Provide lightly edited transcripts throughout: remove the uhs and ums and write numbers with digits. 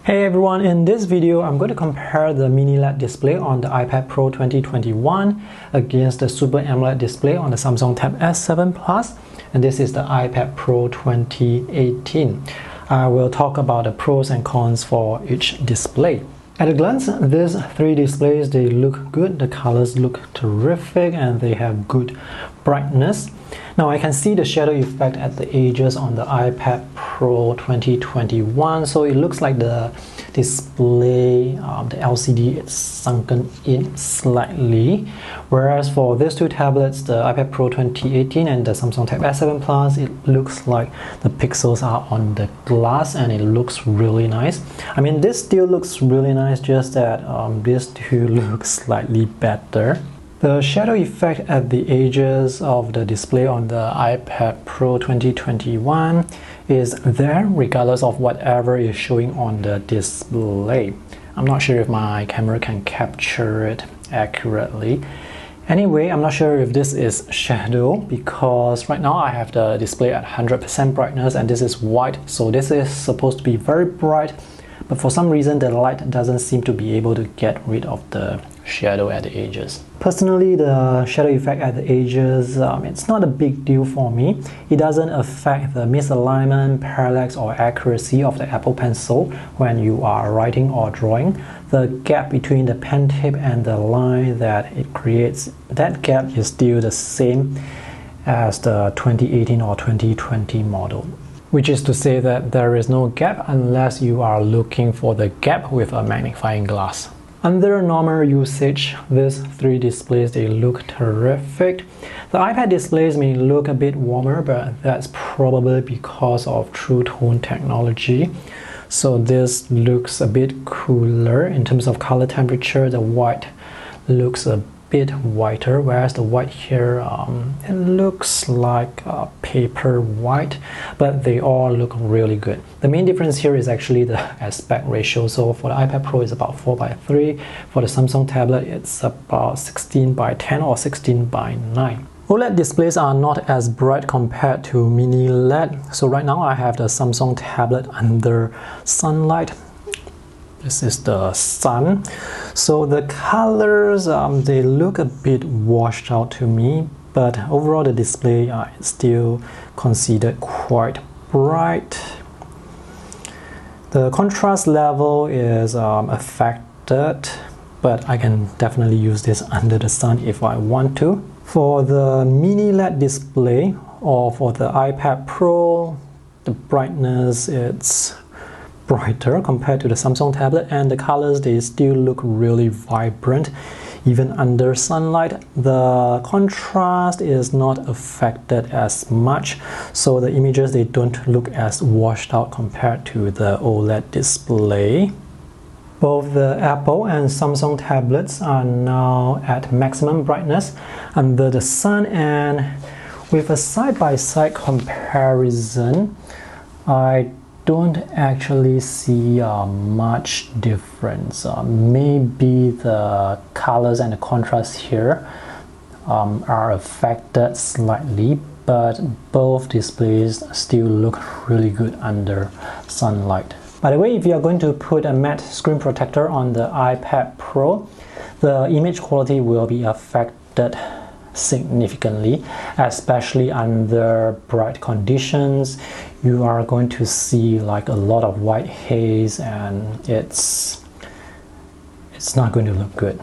Hey everyone, in this video I'm going to compare the mini LED display on the iPad Pro 2021 against the Super AMOLED display on the Samsung Tab S7 Plus, and this is the iPad Pro 2018. I will talk about the pros and cons for each display. At a glance, these three displays, they look good, the colors look terrific, and they have good brightness. Now I can see the shadow effect at the edges on the iPad Pro 2021, so it looks like the display, the LCD is sunken in slightly, whereas for these two tablets, the iPad Pro 2018 and the Samsung Tab S7 Plus, it looks like the pixels are on the glass and it looks really nice. I mean, this still looks really nice, just that this two looks slightly better. The shadow effect at the edges of the display on the iPad Pro 2021 is there regardless of whatever is showing on the display. I'm not sure if my camera can capture it accurately. Anyway, I'm not sure if this is shadow because right now I have the display at 100% brightness and this is white, so this is supposed to be very bright, but for some reason the light doesn't seem to be able to get rid of the shadow at the edges. Personally, the shadow effect at the edges, it's not a big deal for me. It doesn't affect the misalignment, parallax or accuracy of the Apple Pencil when you are writing or drawing. The gap between the pen tip and the line that it creates, that gap is still the same as the 2018 or 2020 model. Which is to say that there is no gap unless you are looking for the gap with a magnifying glass. Under normal usage, these three displays, they look terrific. The iPad displays may look a bit warmer, but that's probably because of True Tone technology. So this looks a bit cooler in terms of color temperature. The white looks a bit whiter, whereas the white here, it looks like paper white, but they all look really good. The main difference here is actually the aspect ratio. So for the iPad Pro, it's about 4:3. For the Samsung tablet, it's about 16:10 or 16:9. OLED displays are not as bright compared to mini LED. So right now I have the Samsung tablet under sunlight. This is the sun. So the colors, they look a bit washed out to me, but overall the display is still considered quite bright. The contrast level is affected, but I can definitely use this under the sun if I want to. For the mini LED display or for the iPad Pro, the brightness, it's brighter compared to the Samsung tablet, and the colors, they still look really vibrant even under sunlight. The contrast is not affected as much, so the images, they don't look as washed out compared to the OLED display. Both the Apple and Samsung tablets are now at maximum brightness under the sun, and with a side-by-side comparison, I don't actually see much difference. Maybe the colors and the contrast here are affected slightly, but both displays still look really good under sunlight. By the way, if you are going to put a matte screen protector on the iPad Pro, the image quality will be affected significantly, especially under bright conditions. You are going to see like a lot of white haze, and it's not going to look good.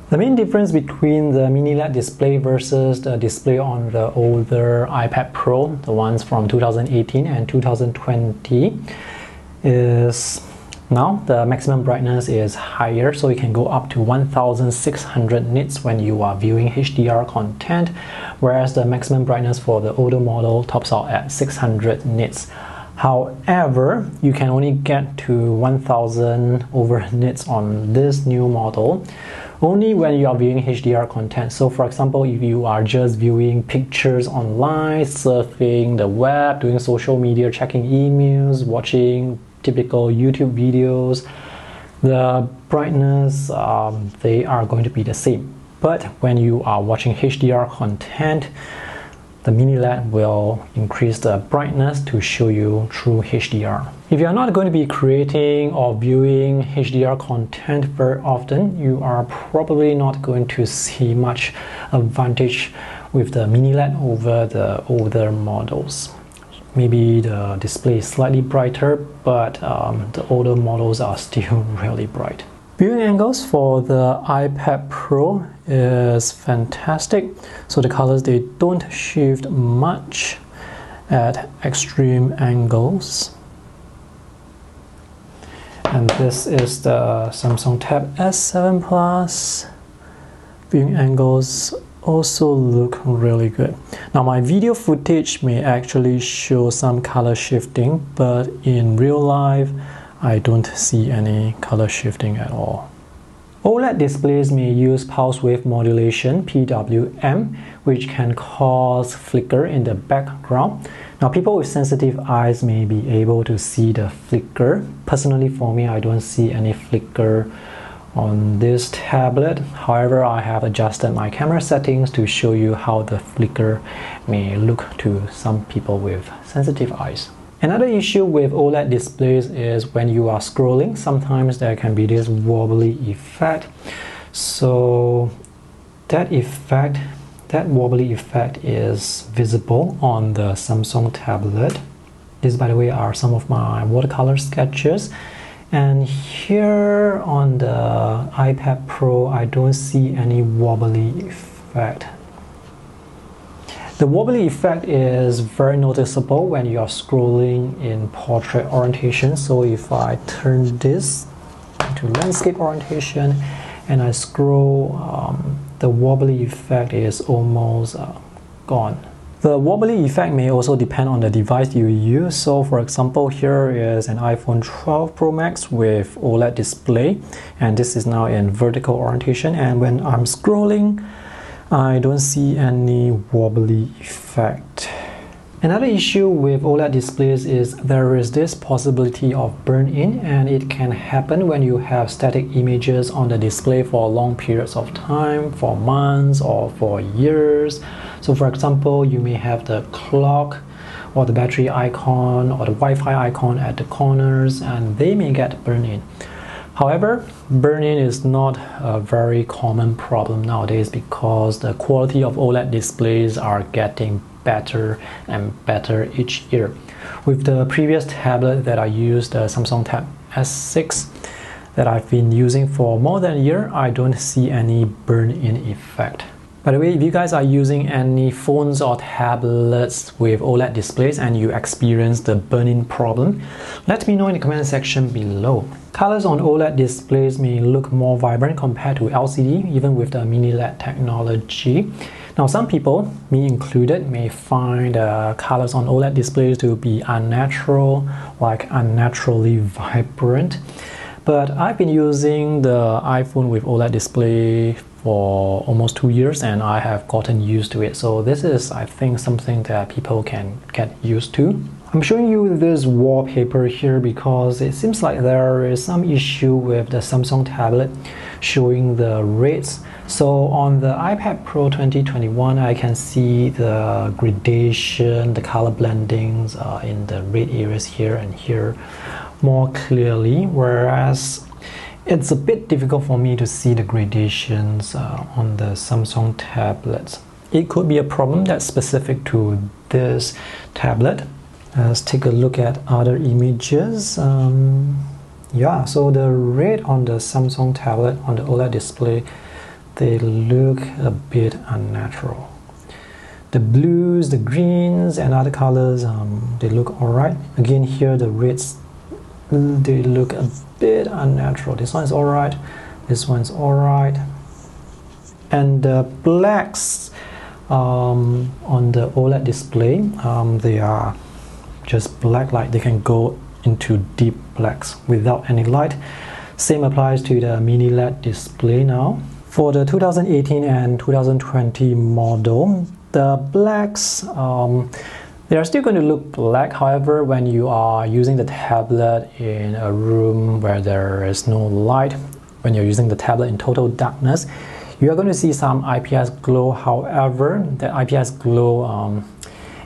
The main difference between the mini LED display versus the display on the older iPad Pro, the ones from 2018 and 2020, is now the maximum brightness is higher, so it can go up to 1600 nits when you are viewing HDR content, whereas the maximum brightness for the older model tops out at 600 nits. However, you can only get to 1000 over nits on this new model only when you are viewing HDR content. So for example, if you are just viewing pictures online, surfing the web, doing social media, checking emails, watching typical YouTube videos, the brightness, they are going to be the same. But when you are watching HDR content, the mini LED will increase the brightness to show you true HDR. If you are not going to be creating or viewing HDR content very often, you are probably not going to see much advantage with the mini LED over the older models. Maybe the display is slightly brighter, but the older models are still really bright. Viewing angles for the iPad Pro is fantastic. So the colors, they don't shift much at extreme angles. And this is the Samsung Tab S7 Plus. Viewing angles also look really good. Now my video footage may actually show some color shifting, but in real life I don't see any color shifting at all. OLED displays may use pulse wave modulation (PWM), which can cause flicker in the background. Now people with sensitive eyes may be able to see the flicker. Personally for me, I don't see any flicker on this tablet. However, I have adjusted my camera settings to show you how the flicker may look to some people with sensitive eyes. Another issue with OLED displays is when you are scrolling, sometimes there can be this wobbly effect. So that wobbly effect is visible on the Samsung tablet. These, by the way, are some of my watercolor sketches. And here on the iPad Pro, I don't see any wobbly effect. The wobbly effect is very noticeable when you are scrolling in portrait orientation. So if I turn this to landscape orientation and I scroll, the wobbly effect is almost gone. The wobbly effect may also depend on the device you use. So for example, here is an iPhone 12 Pro Max with OLED display, and this is now in vertical orientation, and when I'm scrolling, I don't see any wobbly effect. Another issue with OLED displays is there is this possibility of burn-in, and it can happen when you have static images on the display for long periods of time, for months or for years. So for example, you may have the clock or the battery icon or the Wi-Fi icon at the corners, and they may get burn-in. However, burn-in is not a very common problem nowadays because the quality of OLED displays are getting better and better each year. With the previous tablet that I used, the Samsung Tab S6 that I've been using for more than a year, I don't see any burn-in effect. By the way, if you guys are using any phones or tablets with OLED displays and you experience the burn-in problem, let me know in the comment section below. Colors on OLED displays may look more vibrant compared to LCD, even with the mini LED technology. Now some people, me included, may find colors on OLED displays to be unnatural, like unnaturally vibrant. But I've been using the iPhone with OLED display for almost 2 years and I have gotten used to it. So this is, I think, something that people can get used to. I'm showing you this wallpaper here because it seems like there is some issue with the Samsung tablet showing the rates. So on the iPad Pro 2021, I can see the gradation, the color blendings in the red areas here and here more clearly, whereas it's a bit difficult for me to see the gradations on the Samsung tablets. It could be a problem that's specific to this tablet. Let's take a look at other images. Yeah, so the red on the Samsung tablet on the OLED display, they look a bit unnatural. The blues, the greens and other colors, they look alright. Again here the reds, they look a bit unnatural. This one's alright, this one's alright. And the blacks on the OLED display, they are just black, like they can go into deep blacks without any light. Same applies to the mini LED display now. For the 2018 and 2020 model, the blacks, they are still going to look black. However, when you are using the tablet in a room where there is no light, when you're using the tablet in total darkness, you are going to see some IPS glow. However, the IPS glow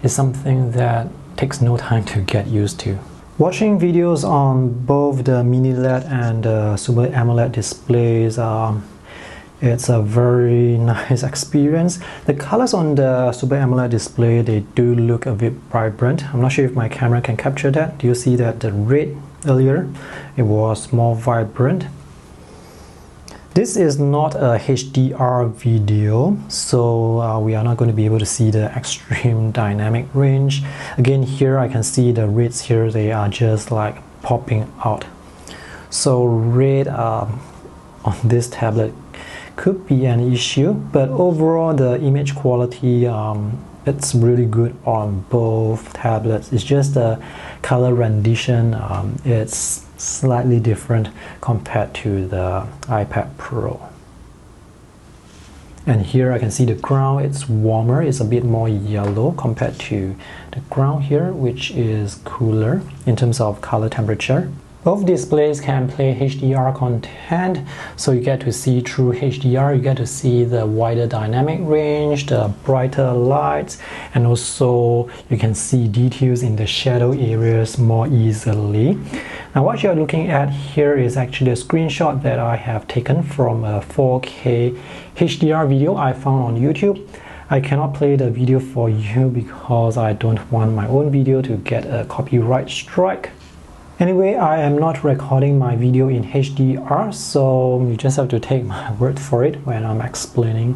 is something that takes no time to get used to. Watching videos on both the mini LED and the Super AMOLED displays, it's a very nice experience. The colors on the Super AMOLED display, they do look a bit vibrant. I'm not sure if my camera can capture that. Do you see that the red earlier, it was more vibrant? This is not a HDR video, so we are not going to be able to see the extreme dynamic range. Again, here I can see the reds here, they are just like popping out. So red on this tablet could be an issue, but overall the image quality, it's really good on both tablets. It's just the color rendition, it's slightly different compared to the iPad Pro. And here I can see the ground, it's warmer, it's a bit more yellow compared to the ground here, which is cooler in terms of color temperature. Both displays can play HDR content, so you get to see through HDR, you get to see the wider dynamic range, the brighter lights, and also you can see details in the shadow areas more easily. Now what you're looking at here is actually a screenshot that I have taken from a 4K HDR video I found on YouTube. I cannot play the video for you because I don't want my own video to get a copyright strike. Anyway, I am not recording my video in HDR, so you just have to take my word for it when I'm explaining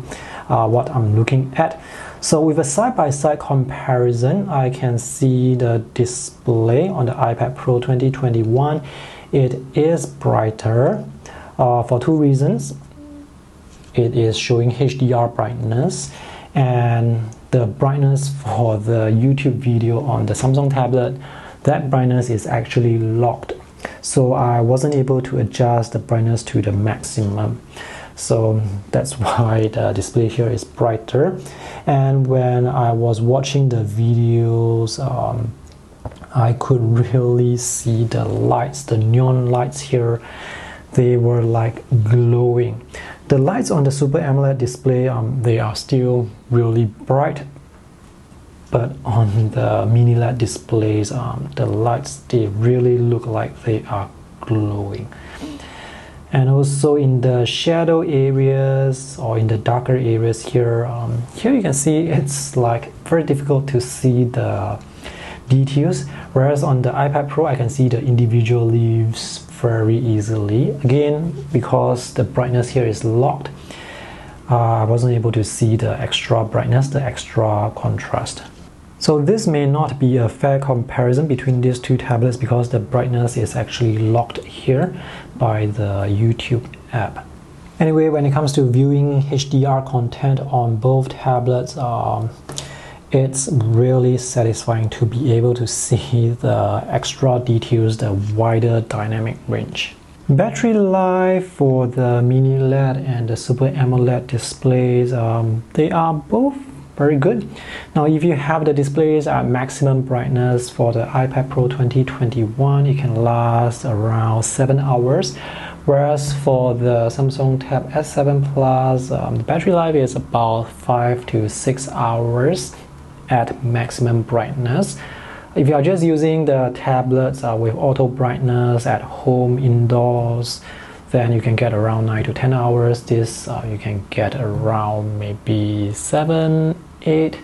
what I'm looking at. So with a side-by-side comparison, I can see the display on the iPad Pro 2021. It is brighter for two reasons. It is showing HDR brightness, and the brightness for the YouTube video on the Samsung tablet, that brightness is actually locked, so I wasn't able to adjust the brightness to the maximum. So that's why the display here is brighter. And when I was watching the videos, I could really see the lights, the neon lights here, they were like glowing. The lights on the Super AMOLED display, they are still really bright, but on the mini LED displays, the lights, they really look like they are glowing. And also in the shadow areas or in the darker areas here, here you can see it's like very difficult to see the details, whereas on the iPad Pro I can see the individual leaves very easily. Again, because the brightness here is locked, I wasn't able to see the extra brightness, the extra contrast. So this may not be a fair comparison between these two tablets because the brightness is actually locked here by the YouTube app. Anyway, when it comes to viewing HDR content on both tablets, it's really satisfying to be able to see the extra details, the wider dynamic range. Battery life for the mini LED and the Super AMOLED displays, they are both very good. Now if you have the displays at maximum brightness for the iPad Pro 2021, it can last around 7 hours, whereas for the Samsung Tab S7 Plus, the battery life is about 5 to 6 hours at maximum brightness. If you are just using the tablets with auto brightness at home, indoors, then you can get around 9 to 10 hours. This you can get around maybe 7, 8,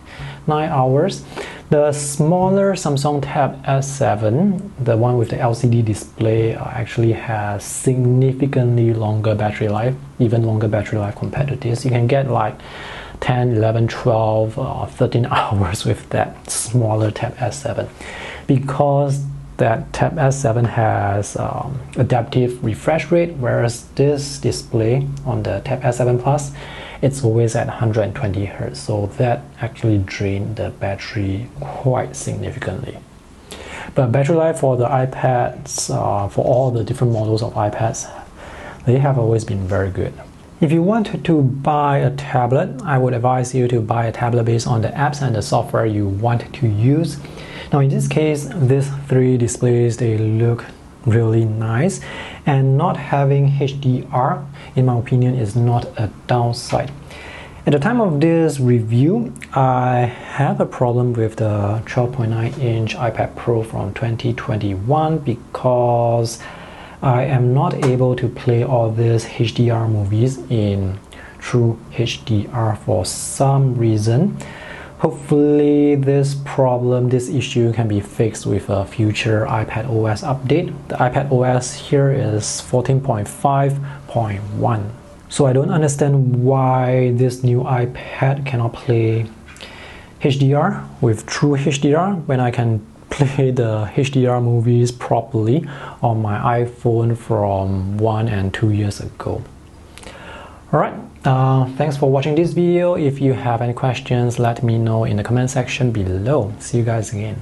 9 hours. The smaller Samsung Tab S7, the one with the LCD display, actually has significantly longer battery life, even longer battery life compared to this. You can get like 10, 11, 12, 13 hours with that smaller Tab S7, because that Tab S7 has adaptive refresh rate, whereas this display on the Tab S7 Plus, it's always at 120 Hz, so that actually drained the battery quite significantly. But battery life for the iPads, for all the different models of iPads, they have always been very good. If you want to buy a tablet, I would advise you to buy a tablet based on the apps and the software you want to use. Now in this case, these three displays, they look really nice, and not having HDR, in my opinion, is not a downside. At the time of this review, I have a problem with the 12.9-inch iPad Pro from 2021 because I am not able to play all these HDR movies in true HDR for some reason. Hopefully this issue can be fixed with a future iPad OS update. The iPad OS here is 14.5.1. So I don't understand why this new iPad cannot play HDR with true HDR when I can play the HDR movies properly on my iPhone from 1 and 2 years ago. Alright, thanks for watching this video. If you have any questions, let me know in the comment section below. See you guys again.